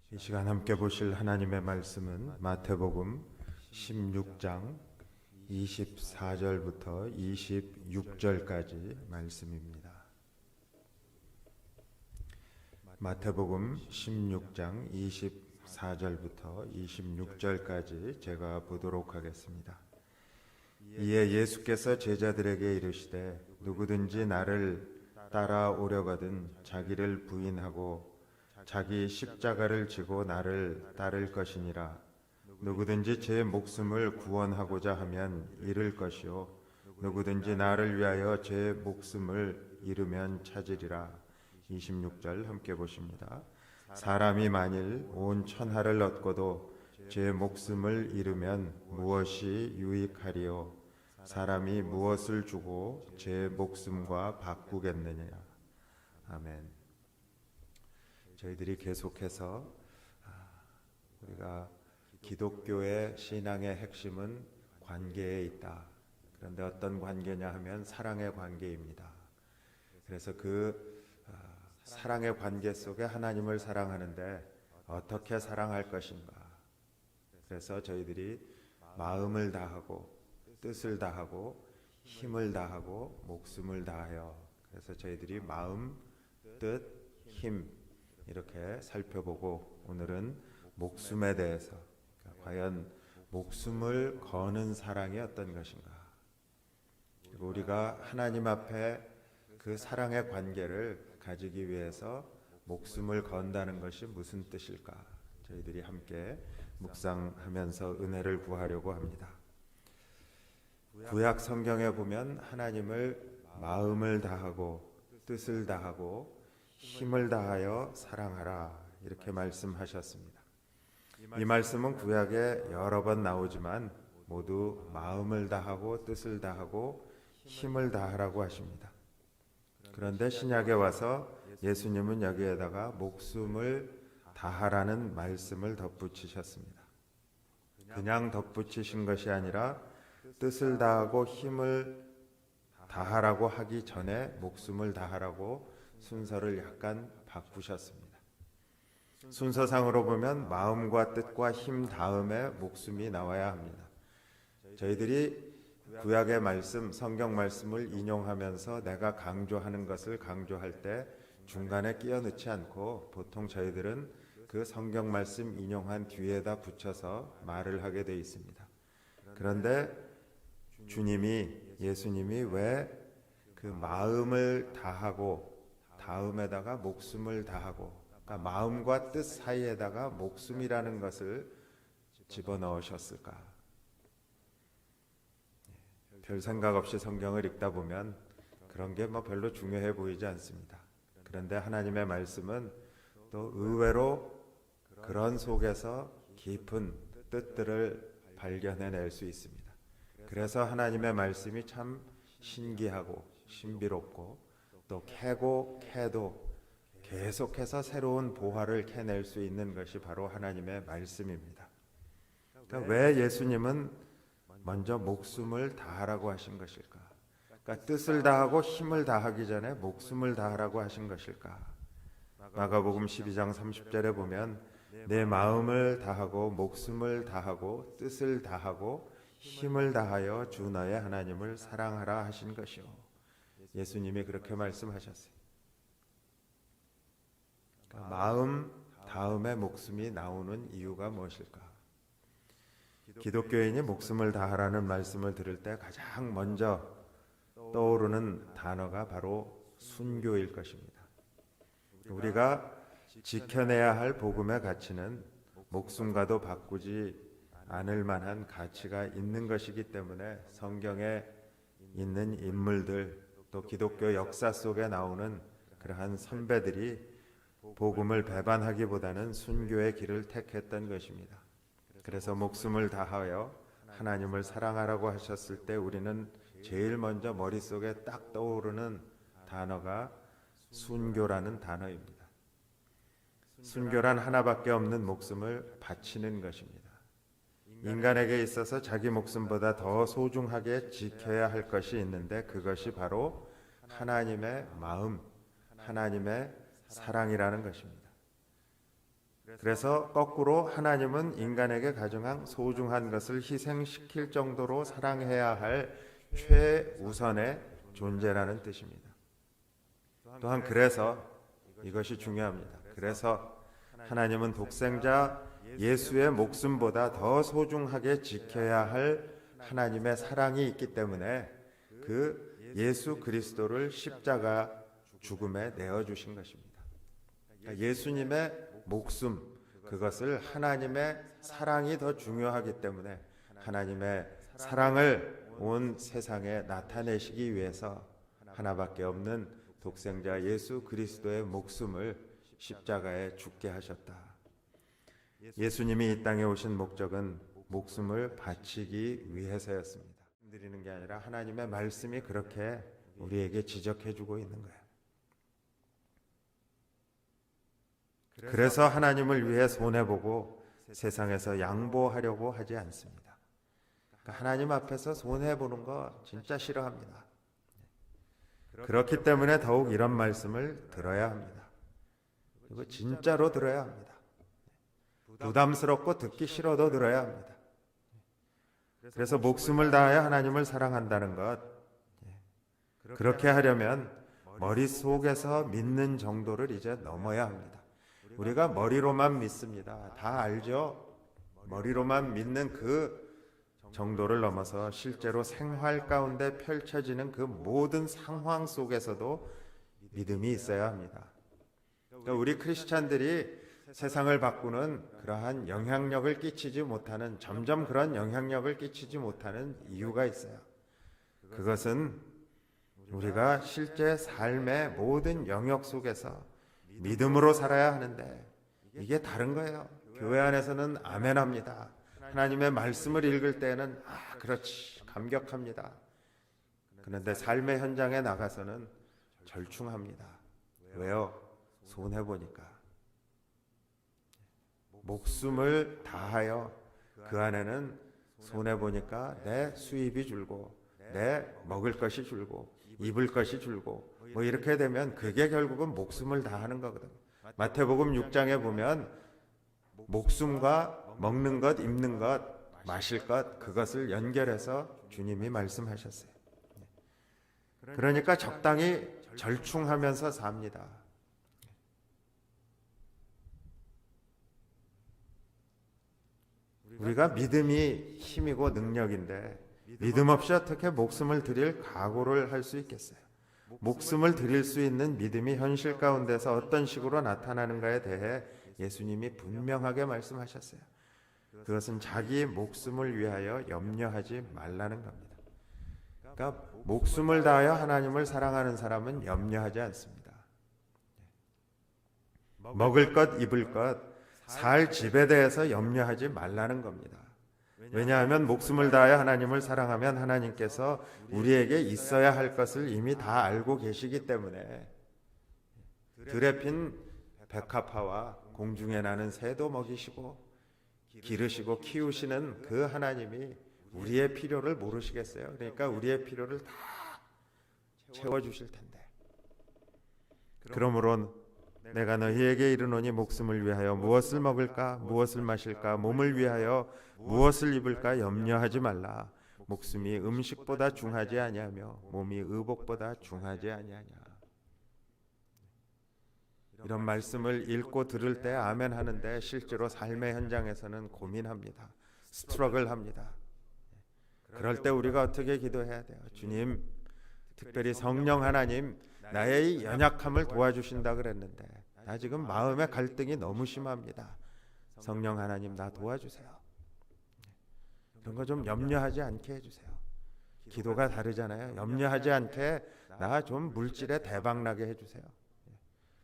이 시간 함께 보실 하나님의 말씀은 마태복음 16장 24절부터 26절까지 말씀입니다. 마태복음 16장 24절부터 26절까지 제가 보도록 하겠습니다. 이에 예수께서 제자들에게 이르시되 누구든지 나를 따라오려거든 자기를 부인하고 자기 십자가를 지고 나를 따를 것이니라. 누구든지 제 목숨을 구원하고자 하면 잃을 것이요 누구든지 나를 위하여 제 목숨을 잃으면 찾으리라. 26절 함께 보십니다. 사람이 만일 온 천하를 얻고도 제 목숨을 잃으면 무엇이 유익하리요? 사람이 무엇을 주고 제 목숨과 바꾸겠느냐? 아멘. 저희들이 계속해서 우리가 기독교의 신앙의 핵심은 관계에 있다. 그런데 어떤 관계냐 하면 사랑의 관계입니다. 그래서 그 사랑의 관계 속에 하나님을 사랑하는데 어떻게 사랑할 것인가. 그래서 저희들이 마음을 다하고 뜻을 다하고 힘을 다하고 목숨을 다하여, 그래서 저희들이 마음, 뜻, 힘 이렇게 살펴보고 오늘은 목숨에 대해서, 과연 목숨을 거는 사랑이 어떤 것인가, 그리고 우리가 하나님 앞에 그 사랑의 관계를 가지기 위해서 목숨을 건다는 것이 무슨 뜻일까, 저희들이 함께 묵상하면서 은혜를 구하려고 합니다. 구약 성경에 보면 하나님을 마음을 다하고 뜻을 다하고 힘을 다하여 사랑하라 이렇게 말씀하셨습니다. 이 말씀은 구약에 여러 번 나오지만 모두 마음을 다하고 뜻을 다하고 힘을 다하라고 하십니다. 그런데 신약에 와서 예수님은 여기에다가 목숨을 다하라는 말씀을 덧붙이셨습니다. 그냥 덧붙이신 것이 아니라 뜻을 다하고 힘을 다하라고 하기 전에 목숨을 다하라고 순서를 약간 바꾸셨습니다. 순서상으로 보면 마음과 뜻과 힘 다음에 목숨이 나와야 합니다. 저희들이 구약의 말씀, 성경 말씀을 인용하면서 내가 강조하는 것을 강조할 때 중간에 끼워 넣지 않고 보통 저희들은 그 성경 말씀 인용한 뒤에다 붙여서 말을 하게 되어 있습니다. 그런데 예수님이 왜 그 마음을 다하고 다음에다가 목숨을 다하고, 그러니까 마음과 뜻 사이에다가 목숨이라는 것을 집어넣으셨을까? 별 생각 없이 성경을 읽다 보면 그런 게 별로 중요해 보이지 않습니다. 그런데 하나님의 말씀은 또 의외로 그런 속에서 깊은 뜻들을 발견해낼 수 있습니다. 그래서 하나님의 말씀이 참 신기하고 신비롭고 또 캐도 계속해서 새로운 보화를 캐낼 수 있는 것이 바로 하나님의 말씀입니다. 그러니까 왜 예수님은 먼저 목숨을 다하라고 하신 것일까? 그러니까 뜻을 다하고 힘을 다하기 전에 목숨을 다하라고 하신 것일까? 마가복음 12장 30절에 보면 내 마음을 다하고 목숨을 다하고 뜻을 다하고 힘을 다하여 주 너의 하나님을 사랑하라 하신 것이요. 예수님이 그렇게 말씀하셨어요. 그러니까 마음 다음에 목숨이 나오는 이유가 무엇일까? 기독교인이 목숨을 다하라는 말씀을 들을 때 가장 먼저 떠오르는 단어가 바로 순교일 것입니다. 우리가 지켜내야 할 복음의 가치는 목숨과도 바꾸지 않을 만한 가치가 있는 것이기 때문에 성경에 있는 인물들, 또 기독교 역사 속에 나오는 그러한 선배들이 복음을 배반하기보다는 순교의 길을 택했던 것입니다. 그래서 목숨을 다하여 하나님을 사랑하라고 하셨을 때 우리는 제일 먼저 머릿속에 딱 떠오르는 단어가 순교라는 단어입니다. 순교란 하나밖에 없는 목숨을 바치는 것입니다. 인간에게 있어서 자기 목숨보다 더 소중하게 지켜야 할 것이 있는데 그것이 바로 하나님의 마음, 하나님의 사랑이라는 것입니다. 그래서 거꾸로 하나님은 인간에게 가증한 소중한 것을 희생시킬 정도로 사랑해야 할 최우선의 존재라는 뜻입니다. 또한 그래서 이것이 중요합니다. 그래서 하나님은 독생자 예수의 목숨보다 더 소중하게 지켜야 할 하나님의 사랑이 있기 때문에 그 예수 그리스도를 십자가 죽음에 내어주신 것입니다. 예수님의 목숨, 그것을 하나님의 사랑이 더 중요하기 때문에 하나님의 사랑을 온 세상에 나타내시기 위해서 하나밖에 없는 독생자 예수 그리스도의 목숨을 십자가에 죽게 하셨다. 예수님이 이 땅에 오신 목적은 목숨을 바치기 위해서였습니다. 드리는 게 아니라 하나님의 말씀이 그렇게 우리에게 지적해주고 있는 거예요. 그래서 하나님을 위해 손해보고 세상에서 양보하려고 하지 않습니다. 그러니까 하나님 앞에서 손해보는 거 진짜 싫어합니다. 그렇기 때문에 더욱 이런 말씀을 들어야 합니다. 그리고 진짜로 들어야 합니다. 부담스럽고 듣기 싫어도 들어야 합니다. 그래서 목숨을 다하여 하나님을 사랑한다는 것, 그렇게 하려면 머릿속에서 믿는 정도를 이제 넘어야 합니다. 우리가 머리로만 믿습니다. 다 알죠? 머리로만 믿는 그 정도를 넘어서 실제로 생활 가운데 펼쳐지는 그 모든 상황 속에서도 믿음이 있어야 합니다. 그러니까 우리 크리스찬들이 세상을 바꾸는 그러한 영향력을 끼치지 못하는, 점점 그런 영향력을 끼치지 못하는 이유가 있어요. 그것은 우리가 실제 삶의 모든 영역 속에서 믿음으로 살아야 하는데 이게 다른 거예요. 교회 안에서는 아멘합니다. 하나님의 말씀을 읽을 때는 그렇지, 감격합니다. 그런데 삶의 현장에 나가서는 절충합니다. 왜요? 손해보니까. 목숨을 다하여 그 안에는 손해보니까 내 수입이 줄고 내 먹을 것이 줄고 입을 것이 줄고 뭐 이렇게 되면 그게 결국은 목숨을 다하는 거거든요. 마태복음 6장에 보면 목숨과 먹는 것, 입는 것, 마실 것, 그것을 연결해서 주님이 말씀하셨어요. 그러니까 적당히 절충하면서 삽니다. 우리가 믿음이 힘이고 능력인데 믿음 없이 어떻게 목숨을 드릴 각오를 할 수 있겠어요? 목숨을 드릴 수 있는 믿음이 현실 가운데서 어떤 식으로 나타나는가에 대해 예수님이 분명하게 말씀하셨어요. 그것은 자기 목숨을 위하여 염려하지 말라는 겁니다. 그러니까 목숨을 다하여 하나님을 사랑하는 사람은 염려하지 않습니다. 먹을 것, 입을 것, 살 집에 대해서 염려하지 말라는 겁니다. 왜냐하면 목숨을 다하여 하나님을 사랑하면 하나님께서 우리에게 있어야 할 것을 이미 다 알고 계시기 때문에 들에 핀 백합화와 공중에 나는 새도 먹이시고 기르시고 키우시는 그 하나님이 우리의 필요를 모르시겠어요? 그러니까 우리의 필요를 다 채워주실 텐데. 그러므로 내가 너희에게 이르노니 목숨을 위하여 무엇을 먹을까 무엇을 마실까 몸을 위하여 무엇을 입을까 염려하지 말라. 목숨이 음식보다 중하지 아니하며 몸이 의복보다 중하지 아니하냐. 이런 말씀을 읽고 들을 때 아멘 하는데 실제로 삶의 현장에서는 고민합니다. 스트러글 합니다. 그럴 때 우리가 어떻게 기도해야 돼요? 주님, 특별히 성령 하나님, 나의 이 연약함을 도와주신다 그랬는데 나 지금 마음의 갈등이 너무 심합니다. 성령 하나님, 나 도와주세요. 이런 거 좀 염려하지 않게 해주세요. 기도가 다르잖아요. 염려하지 않게 나 좀 물질에 대박나게 해주세요.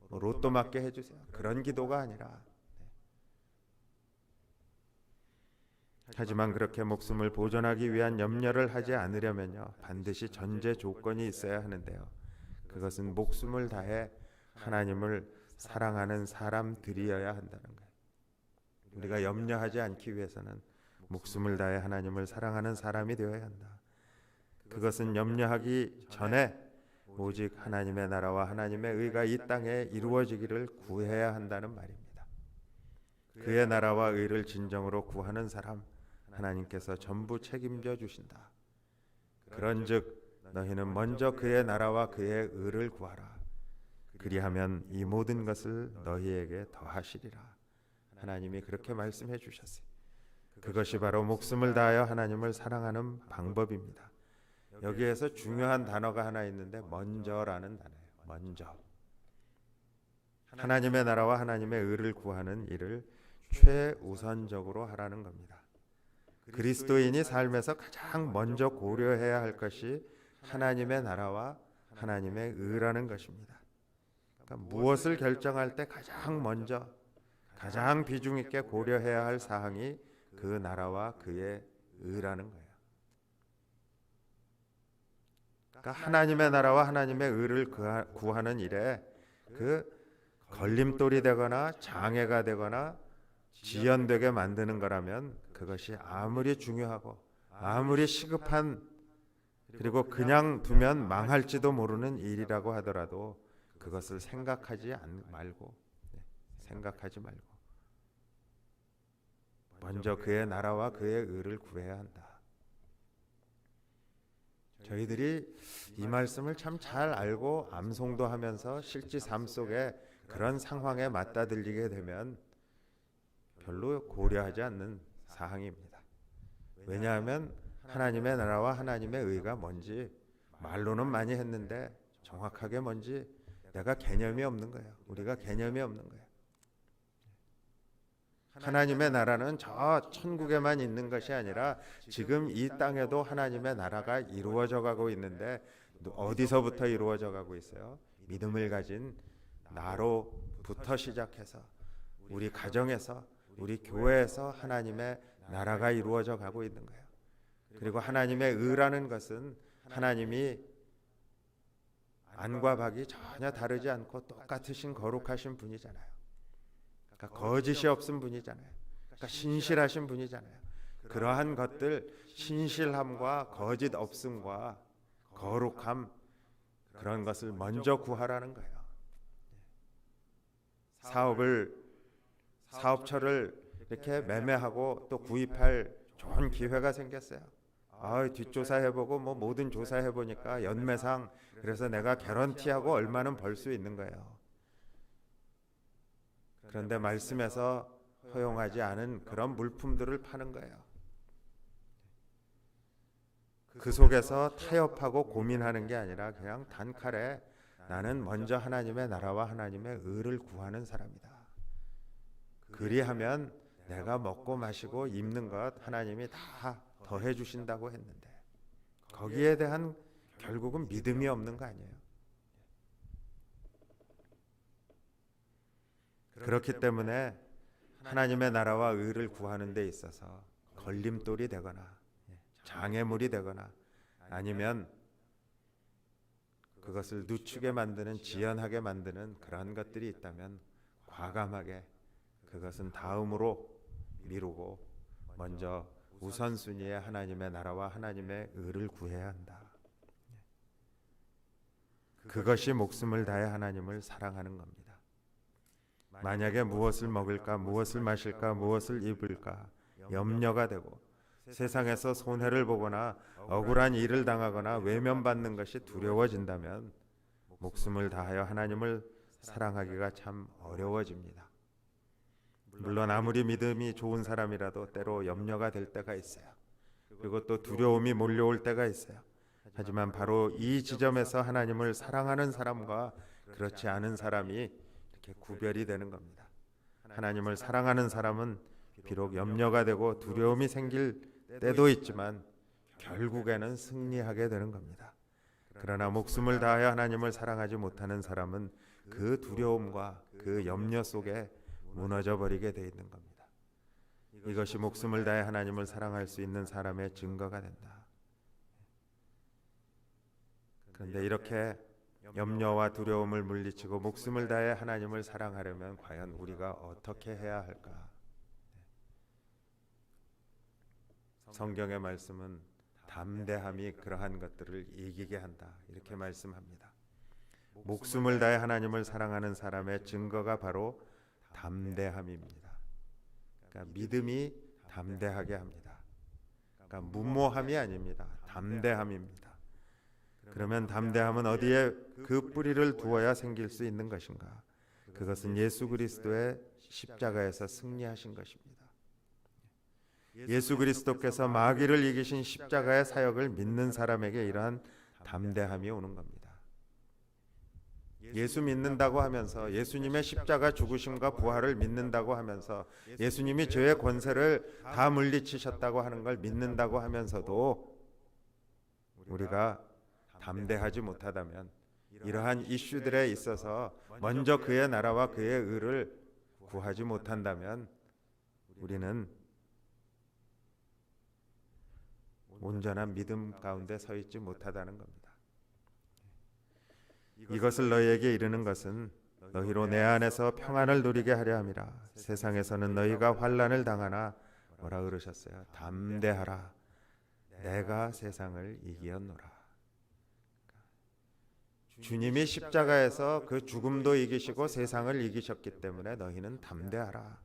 로또 맞게 해주세요. 그런 기도가 아니라. 하지만 그렇게 목숨을 보존하기 위한 염려를 하지 않으려면요, 반드시 전제 조건이 있어야 하는데요. 그것은 목숨을 다해 하나님을 사랑하는 사람들이어야 한다는 거예요. 우리가 염려하지 않기 위해서는 목숨을 다해 하나님을 사랑하는 사람이 되어야 한다. 그것은 염려하기 전에 오직 하나님의 나라와 하나님의 의가 이 땅에 이루어지기를 구해야 한다는 말입니다. 그의 나라와 의를 진정으로 구하는 사람 하나님께서 전부 책임져 주신다. 그런즉 너희는 먼저 그의 나라와 그의 의를 구하라. 그리하면 이 모든 것을 너희에게 더하시리라. 하나님이 그렇게 말씀해 주셨어요. 그것이 바로 목숨을 다하여 하나님을 사랑하는 방법입니다. 여기에서 중요한 단어가 하나 있는데 먼저라는 단어예요. 먼저. 하나님의 나라와 하나님의 의를 구하는 일을 최우선적으로 하라는 겁니다. 그리스도인이 삶에서 가장 먼저 고려해야 할 것이 하나님의 나라와 하나님의 의라는 것입니다. 그러니까 무엇을 결정할 때 가장 먼저 가장 비중 있게 고려해야 할 사항이 그 나라와 그의 의라는 거예요. 그러니까 하나님의 나라와 하나님의 의를 구하는 일에 그 걸림돌이 되거나 장애가 되거나 지연되게 만드는 거라면 그것이 아무리 중요하고 아무리 시급한 그리고 그냥 두면 망할지도 모르는 일이라고 하더라도 그것을 생각하지 말고 먼저 그의 나라와 그의 의를 구해야 한다. 저희들이 이 말씀을 참 잘 알고 암송도 하면서 실제 삶 속에 그런 상황에 맞다들리게 되면 별로 고려하지 않는 사항입니다. 왜냐하면 하나님의 나라와 하나님의 의가 뭔지 말로는 많이 했는데 정확하게 뭔지 내가 개념이 없는 거예요. 우리가 개념이 없는 거예요. 하나님의 나라는 저 천국에만 있는 것이 아니라 지금 이 땅에도 하나님의 나라가 이루어져 가고 있는데 어디서부터 이루어져 가고 있어요? 믿음을 가진 나로부터 시작해서 우리 가정에서 우리 교회에서 하나님의 나라가 이루어져 가고 있는 거예요. 그리고 하나님의 의라는 것은 하나님이 안과 박이 전혀 다르지 않고 똑같으신 거룩하신 분이잖아요. 그러니까 거짓이 없은 분이잖아요. 그러니까 신실하신 분이잖아요. 그러한 것들 신실함과 거짓 없음과 거룩함 그런 것을 먼저 구하라는 거예요. 사업처를 이렇게 매매하고 또 구입할 좋은 기회가 생겼어요. 뒷조사해보고 모든 조사해보니까 연매상 그래서 내가 개런티하고 얼마는 벌 수 있는 거예요. 그런데 말씀에서 허용하지 않은 그런 물품들을 파는 거예요. 그 속에서 타협하고 고민하는 게 아니라 그냥 단칼에 나는 먼저 하나님의 나라와 하나님의 의를 구하는 사람이다. 그리하면 내가 먹고 마시고 입는 것 하나님이 다 더해 주신다고 했는데 거기에 대한 결국은 믿음이 없는 거 아니에요. 그렇기 때문에 하나님의 나라와 의를 구하는 데 있어서 걸림돌이 되거나 장애물이 되거나 아니면 그것을 늦추게 만드는 지연하게 만드는 그런 것들이 있다면 과감하게 그것은 다음으로 미루고 먼저 우선순위에 하나님의 나라와 하나님의 의를 구해야 한다. 그것이 목숨을 다해 하나님을 사랑하는 겁니다. 만약에 무엇을 먹을까, 무엇을 마실까, 무엇을 입을까 염려가 되고 세상에서 손해를 보거나 억울한 일을 당하거나 외면받는 것이 두려워진다면 목숨을 다하여 하나님을 사랑하기가 참 어려워집니다. 물론 아무리 믿음이 좋은 사람이라도 때로 염려가 될 때가 있어요. 그리고 또 두려움이 몰려올 때가 있어요. 하지만 바로 이 지점에서 하나님을 사랑하는 사람과 그렇지 않은 사람이 이렇게 구별이 되는 겁니다. 하나님을 사랑하는 사람은 비록 염려가 되고 두려움이 생길 때도 있지만 결국에는 승리하게 되는 겁니다. 그러나 목숨을 다하여 하나님을 사랑하지 못하는 사람은 그 두려움과 그 염려 속에 무너져 버리게 돼 있는 겁니다. 이것이 목숨을 다해 하나님을 사랑할 수 있는 사람의 증거가 된다. 그런데 이렇게 염려와 두려움을 물리치고 목숨을 다해 하나님을 사랑하려면 과연 우리가 어떻게 해야 할까? 성경의 말씀은 담대함이 그러한 것들을 이기게 한다. 이렇게 말씀합니다. 목숨을 다해 하나님을 사랑하는 사람의 증거가 바로 담대함입니다. 그러니까 믿음이 담대하게 합니다. 그러니까 무모함이 아닙니다. 담대함입니다. 그러면 담대함은 어디에 그 뿌리를 두어야 생길 수 있는 것인가? 그것은 예수 그리스도의 십자가에서 승리하신 것입니다. 예수 그리스도께서 마귀를 이기신 십자가의 사역을 믿는 사람에게 이러한 담대함이 오는 겁니다. 예수 믿는다고 하면서, 예수님의 십자가 죽으심과 부활을 믿는다고 하면서, 예수님이 죄의 권세를 다 물리치셨다고 하는 걸 믿는다고 하면서도 우리가 담대하지 못하다면, 이러한 이슈들에 있어서 먼저 그의 나라와 그의 의를 구하지 못한다면 우리는 온전한 믿음 가운데 서 있지 못하다는 겁니다. 이것을 너희에게 이르는 것은 너희로 내 안에서 평안을 누리게 하려 함이라. 세상에서는 너희가 환난을 당하나 뭐라 그러셨어요? 담대하라. 내가 세상을 이기었노라. 주님이 십자가에서 그 죽음도 이기시고 세상을 이기셨기 때문에 너희는 담대하라.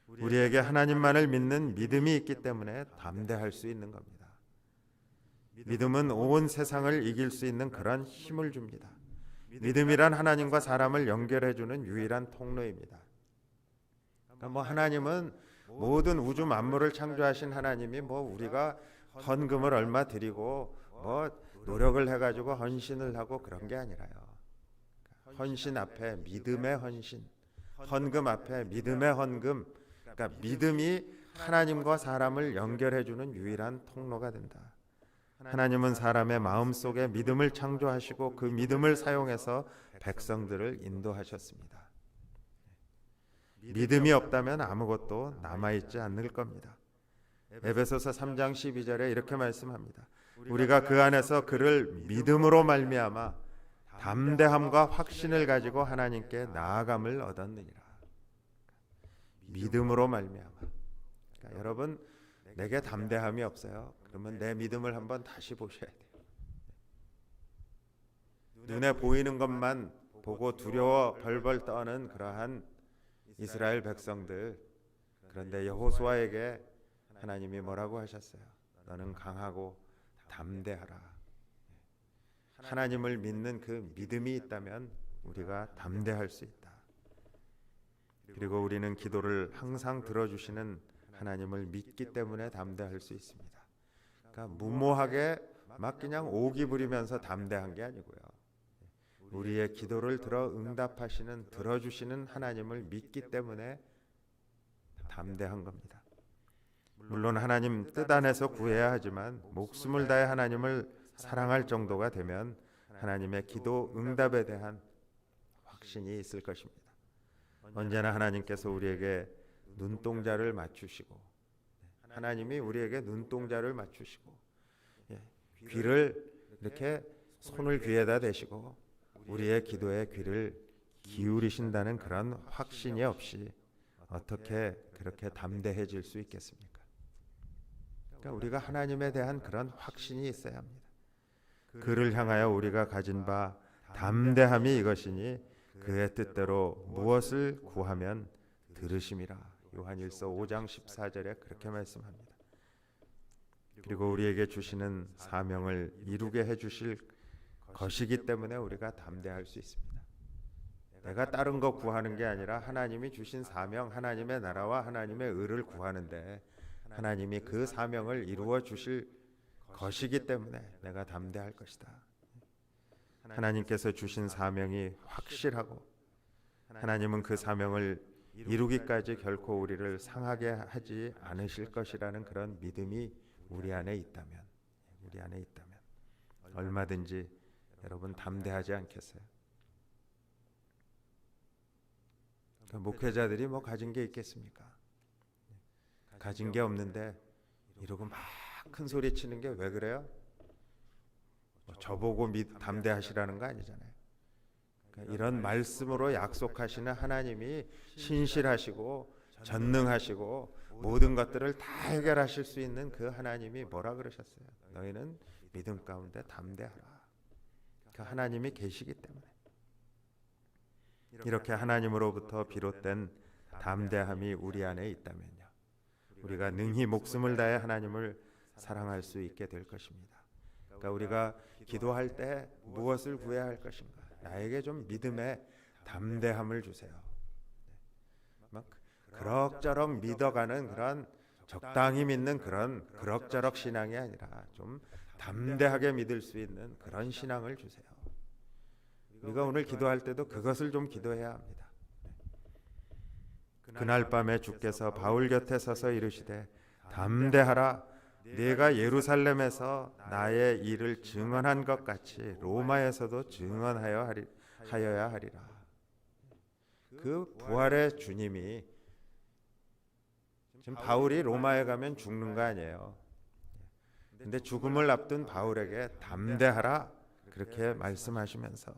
우리에게 하나님만을 믿는 믿음이 있기 때문에 담대할 수 있는 겁니다. 믿음은 온 세상을 이길 수 있는 그런 힘을 줍니다. 믿음이란 하나님과 사람을 연결해주는 유일한 통로입니다. 그러니까 하나님은 모든 우주 만물을 창조하신 하나님이 우리가 헌금을 얼마 드리고 노력을 해가지고 헌신을 하고 그런 게 아니라요. 헌신 앞에 믿음의 헌신, 헌금 앞에 믿음의 헌금. 그러니까 믿음이 하나님과 사람을 연결해주는 유일한 통로가 된다. 하나님은 사람의 마음속에 믿음을 창조하시고 그 믿음을 사용해서 백성들을 인도하셨습니다. 믿음이 없다면 아무것도 남아있지 않을 겁니다. 에베소서 3장 12절에 이렇게 말씀합니다. 우리가 그 안에서 그를 믿음으로 말미암아 담대함과 확신을 가지고 하나님께 나아감을 얻었느니라. 믿음으로 말미암아. 그러니까 여러분, 내게 담대함이 없어요. 그러면 내 믿음을 한번 다시 보셔야 돼요. 눈에 보이는 것만 보고 두려워 벌벌 떠는 그러한 이스라엘 백성들. 그런데 여호수아에게 하나님이 뭐라고 하셨어요? 너는 강하고 담대하라. 하나님을 믿는 그 믿음이 있다면 우리가 담대할 수 있다. 그리고 우리는 기도를 항상 들어주시는 하나님을 믿기 때문에 담대할 수 있습니다. 그러니까 무모하게 막 그냥 오기 부리면서 담대한 게 아니고요. 우리의 기도를 들어 응답하시는, 들어주시는 하나님을 믿기 때문에 담대한 겁니다. 물론 하나님 뜻 안에서 구해야 하지만 목숨을 다해 하나님을 사랑할 정도가 되면 하나님의 기도 응답에 대한 확신이 있을 것입니다. 언제나 하나님께서 우리에게 눈동자를 맞추시고, 하나님이 우리에게 눈동자를 맞추시고, 귀를 이렇게 손을 귀에다 대시고 우리의 기도에 귀를 기울이신다는 그런 확신이 없이 어떻게 그렇게 담대해질 수 있겠습니까? 그러니까 우리가 하나님에 대한 그런 확신이 있어야 합니다. 그를 향하여 우리가 가진 바 담대함이 이것이니 그의 뜻대로 무엇을 구하면 들으심이라. 요한일서 5장 14절에 그렇게 말씀합니다. 그리고 우리에게 주시는 사명을 이루게 해주실 것이기 때문에 우리가 담대할 수 있습니다. 내가 다른 거 구하는 게 아니라 하나님이 주신 사명, 하나님의 나라와 하나님의 의를 구하는데 하나님이 그 사명을 이루어 주실 것이기 때문에 내가 담대할 것이다. 하나님께서 주신 사명이 확실하고 하나님은 그 사명을 이루기까지 결코 우리를 상하게 하지 않으실 것이라는 그런 믿음이 우리 안에 있다면 얼마든지 여러분 담대하지 않겠어요? 목회자들이 가진 게 있겠습니까? 가진 게 없는데 이러고 막 큰 소리 치는 게 왜 그래요? 저보고 담대하시라는 거 아니잖아요. 그러니까 이런 말씀으로 약속하시는 하나님이 신실하시고 전능하시고 모든 것들을 다 해결하실 수 있는 그 하나님이 뭐라 그러셨어요? 너희는 믿음 가운데 담대하라. 그 하나님이 계시기 때문에 이렇게 하나님으로부터 비롯된 담대함이 우리 안에 있다면요, 우리가 능히 목숨을 다해 하나님을 사랑할 수 있게 될 것입니다. 그러니까 우리가 기도할 때 무엇을 구해야 할 것인가? 나에게 좀 믿음의 담대함을 주세요. 막 그럭저럭 믿어가는 그런 적당히 믿는 그런 그럭저럭 신앙이 아니라 좀 담대하게 믿을 수 있는 그런 신앙을 주세요. 우리가 오늘 기도할 때도 그것을 좀 기도해야 합니다. 그날 밤에 주께서 바울 곁에 서서 이르시되 담대하라, 네가 예루살렘에서 나의 일을 증언한 것 같이 로마에서도 증언하여야 하리라. 그 부활의 주님이 지금 바울이 로마에 가면 죽는 거 아니에요. 근데 죽음을 앞둔 바울에게 담대하라 그렇게 말씀하시면서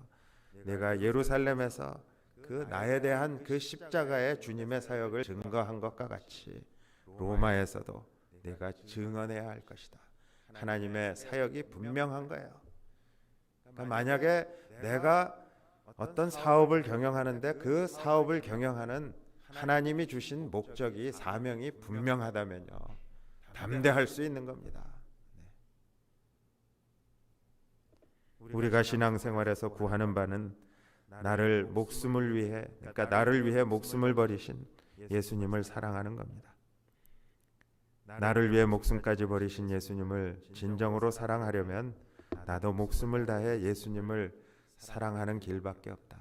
내가 예루살렘에서 그 나에 대한 그 십자가의 주님의 사역을 증거한 것과 같이 로마에서도 내가 증언해야 할 것이다. 하나님의 사역이 분명한 거예요. 그러니까 만약에 내가 어떤 사업을 경영하는데 그 사업을 경영하는 하나님이 주신 목적이 사명이 분명하다면요, 담대할 수 있는 겁니다. 우리가 신앙생활에서 구하는 바는 나를 목숨을 위해, 그러니까 나를 위해 목숨을 버리신 예수님을 사랑하는 겁니다. 나를 위해 목숨까지 버리신 예수님을 진정으로 사랑하려면 나도 목숨을 다해 예수님을 사랑하는 길밖에 없다.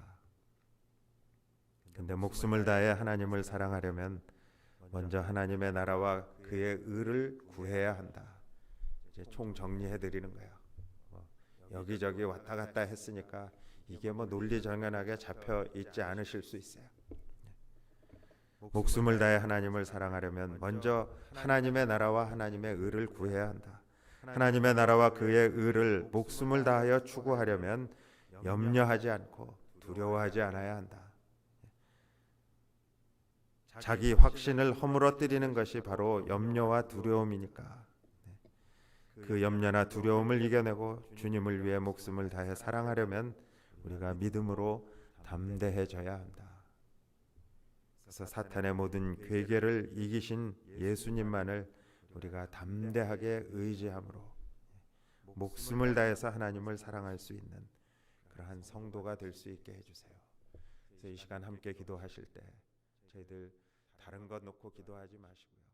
근데 목숨을 다해 하나님을 사랑하려면 먼저 하나님의 나라와 그의 의를 구해야 한다. 이제 총 정리해 드리는 거예요. 여기저기 왔다 갔다 했으니까 이게 논리정연하게 잡혀 있지 않으실 수 있어요. 목숨을 다해 하나님을 사랑하려면 먼저 하나님의 나라와 하나님의 의를 구해야 한다. 하나님의 나라와 그의 의를 목숨을 다하여 추구하려면 염려하지 않고 두려워하지 않아야 한다. 자기 확신을 허물어뜨리는 것이 바로 염려와 두려움이니까 그 염려나 두려움을 이겨내고 주님을 위해 목숨을 다해 사랑하려면 우리가 믿음으로 담대해져야 한다. 그래서 사탄의 모든 괴계를 이기신 예수님만을 우리가 담대하게 의지함으로 목숨을 다해서 하나님을 사랑할 수 있는 그러한 성도가 될 수 있게 해주세요. 그래서 이 시간 함께 기도하실 때 저희들 다른 것 놓고 기도하지 마시고요.